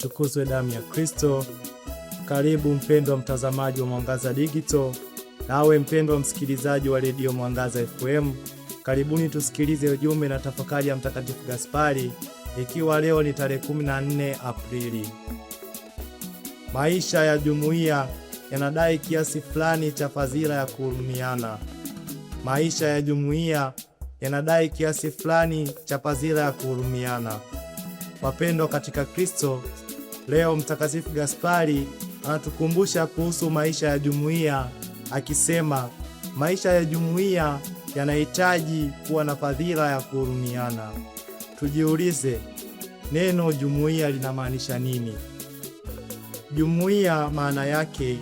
Itukuzwe damu ya Kristo. Karibu mpendwa mtazamaji wa Mwangaza Digital, nawe mpendwa msikilizaji wa redio Mwangaza FM. Karibuni tusikilize ujumbe na tafakari ya Mtakatifu Gaspari, ikiwa leo ni tarehe 14 Aprili. Maisha ya jumuiya yanadai kiasi fulani cha fadhila ya kuhurumiana. Maisha ya jumuiya yanadai kiasi fulani cha fadhila ya kuhurumiana. Wapendwa katika Kristo, leo Mtakatifu Gaspari anatukumbusha kuhusu maisha ya jumuiya, akisema maisha ya jumuiya yanahitaji kuwa na fadhila ya kuhurumiana. Tujiulize, neno jumuiya linamaanisha nini? Jumuiya maana yake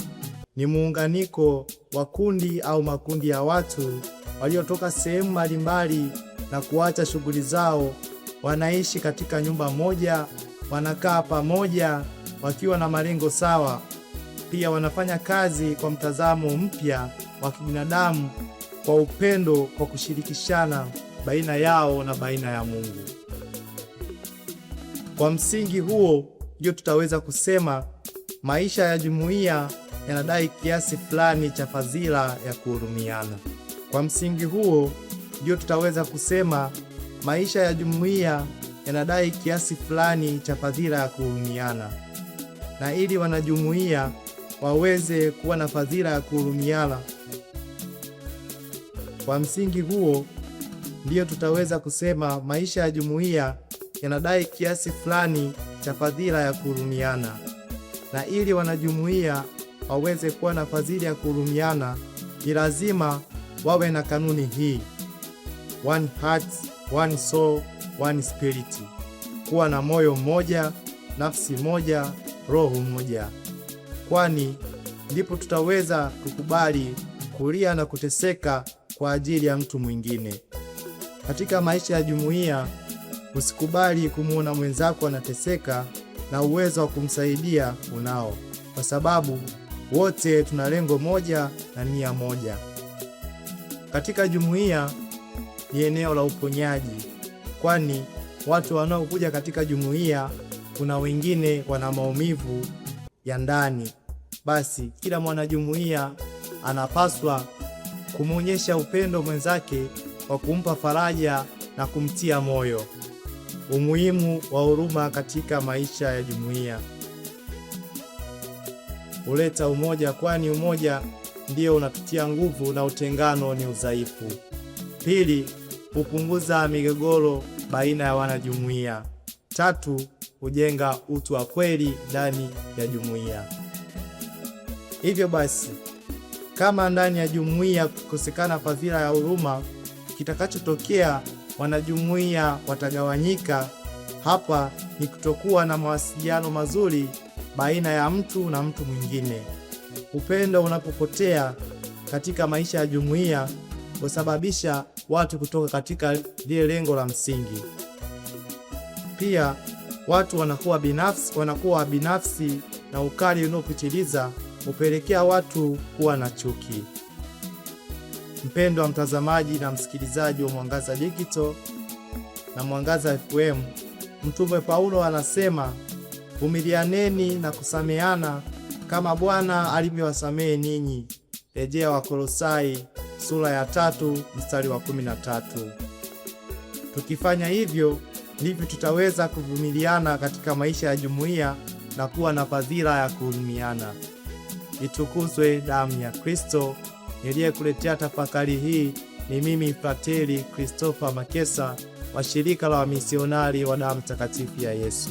ni muunganiko wa kundi au makundi ya watu waliotoka sehemu mbalimbali na kuacha shughuli zao, wanaishi katika nyumba moja, wanakaa pamoja wakiwa na malengo sawa. Pia wanafanya kazi kwa mtazamo mpya wa kibinadamu, kwa upendo, kwa kushirikishana baina yao na baina ya Mungu. Kwa msingi huo ndio tutaweza kusema maisha ya jumuiya yanadai kiasi fulani cha fadhila ya kuhurumiana. Kwa msingi huo ndio tutaweza kusema maisha ya jumuiya yanadai kiasi fulani cha fadhila ya kuhurumiana. Na ili wanajumuiya waweze kuwa na fadhila ya kuhurumiana, kwa msingi huo ndio tutaweza kusema maisha ya jumuiya yanadai kiasi fulani cha fadhila ya kuhurumiana. Na ili wanajumuiya waweze kuwa na fadhila ya kuhurumiana, ni lazima wawe na kanuni hii: one heart, one soul, one spirit. Kuwa na moyo mmoja, nafsi moja, roho moja. Kwani ndipo tutaweza kukubali kulia na kuteseka kwa ajili ya mtu mwingine. Katika maisha ya jumuiya, usikubali kumuona mwenzako anateseka na uwezo wa kumsaidia unao, kwa sababu wote tuna lengo moja na nia moja. Katika jumuiya ni eneo la uponyaji, kwani watu wanaokuja katika jumuiya, kuna wengine wana maumivu ya ndani. Basi kila mwanajumuiya anapaswa kumuonyesha upendo mwenzake kwa kumpa faraja na kumtia moyo. Umuhimu wa huruma katika maisha ya jumuiya huleta umoja, kwani umoja ndio unatutia nguvu na utengano ni udhaifu. Pili, hupunguza migogoro baina ya wanajumuiya. Tatu, hujenga utu wa kweli ndani ya jumuiya. Hivyo basi, kama ndani ya jumuiya kukosekana fadhila ya huruma, kitakachotokea wanajumuiya watagawanyika. Hapa ni kutokuwa na mawasiliano mazuri baina ya mtu na mtu mwingine. Upendo unapopotea katika maisha ya jumuiya, husababisha watu kutoka katika lile lengo la msingi. Pia watu wanakuwa binafsi, na ukali unaopitiliza hupelekea watu kuwa na chuki. Mpendwa mtazamaji na msikilizaji wa Mwangaza Digital na Mwangaza FM, Mtume Paulo anasema, vumilianeni na kusameana kama Bwana alivyowasamehe ninyi. Rejea Wakolosai sura ya 3 mstari wa 13. Tukifanya hivyo, ndivyo tutaweza kuvumiliana katika maisha ya jumuiya na kuwa na fadhila ya kuhurumiana. Itukuzwe damu ya Kristo. Niliyekuletea tafakari hii ni mimi Frateli Christopher Makesa wa shirika la wamisionari wa damu takatifu ya Yesu.